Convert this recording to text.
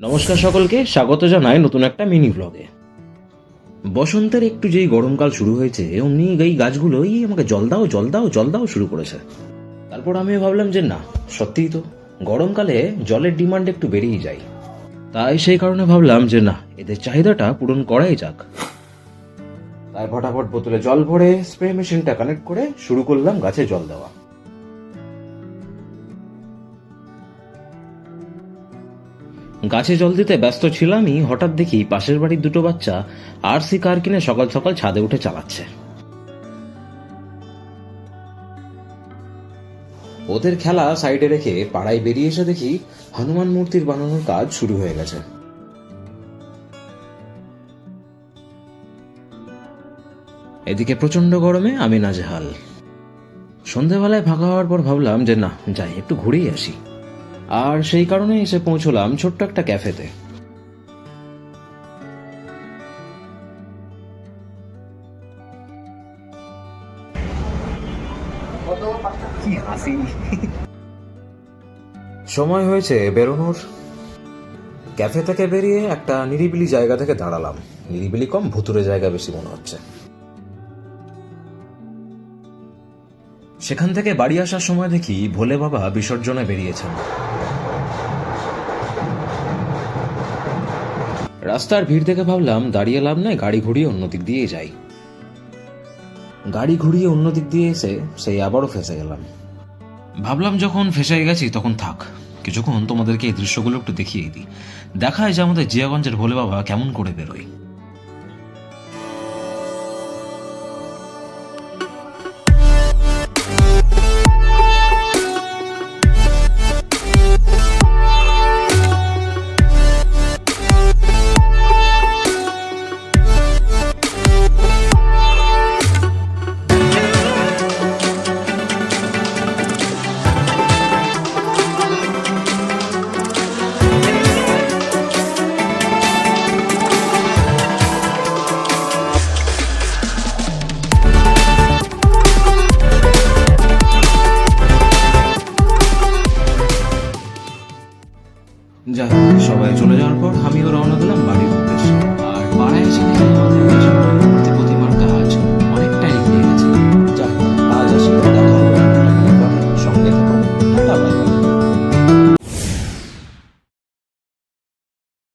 নমস্কার সকলকে, স্বাগত জানাই নতুন একটা মিনি ব্লগে। বসন্তের একটু যেই গরমকাল শুরু হয়েছে অমনি এই গাছগুলোই আমাকে জল দাও জল দাও জল দাও শুরু করেছে। তারপর আমি ভাবলাম যে না, সত্যিই তো গরমকালে জলের ডিমান্ড একটু বেড়েই যায়। তাই সেই কারণে ভাবলাম যে না, এদের চাহিদাটা পূরণ করাই যাক। তাই ফটাফট বোতলে জল ভরে স্প্রে মেশিনটা কানেক্ট করে শুরু করলাম গাছে জল দেওয়া। গাছে জল দিতে ব্যস্ত ছিলামই, হঠাৎ দেখি পাশের বাড়ির দুটো বাচ্চা আরসি কার কিনে সকাল সকাল ছাদে উঠে চালাচ্ছে। ওদের খেলা সাইডে রেখে পাড়ায় বেরিয়ে এসে দেখি হনুমান মূর্তির বানানোর কাজ শুরু হয়ে গেছে। এদিকে প্রচন্ড গরমে আমি নাজেহাল। সন্ধেবেলায় ফাঁকা হওয়ার পর ভাবলাম যে না, যাই একটু ঘুরেই আসি। আর সেই কারণে এসে পৌঁছলাম ছোট্ট একটা ক্যাফেতে। সময় হয়েছে বেরোনোর। ক্যাফে থেকে বেরিয়ে একটা নিরিবিলি জায়গা থেকে দাঁড়ালাম। নিরিবিলি কম, ভুতুরে জায়গা বেশি মনে হচ্ছে। সেখান থেকে বাড়ি আসার সময় দেখি ভোলে বাবা বিসর্জনে বেরিয়েছেন। রাস্তার ভিড় দেখে ভাবলাম দাঁড়িয়ে লাভ নাই, গাড়ি ঘুরিয়ে অন্যদিক দিয়ে যাই। গাড়ি ঘুরিয়ে অন্যদিক দিয়ে এসে সেই আবারও ফেঁসে গেলাম। ভাবলাম যখন ফেঁসে গেছি তখন থাক, কিছুক্ষণ তোমাদেরকে এই দৃশ্যগুলো একটু দেখিয়ে দিই। দেখায় যে আমাদের জিয়াগঞ্জের ভোলে বাবা কেমন করে বেরোয়। যাই হোক, সবাই চলে যাওয়ার পর আমিও রওনা দিলাম বাড়ির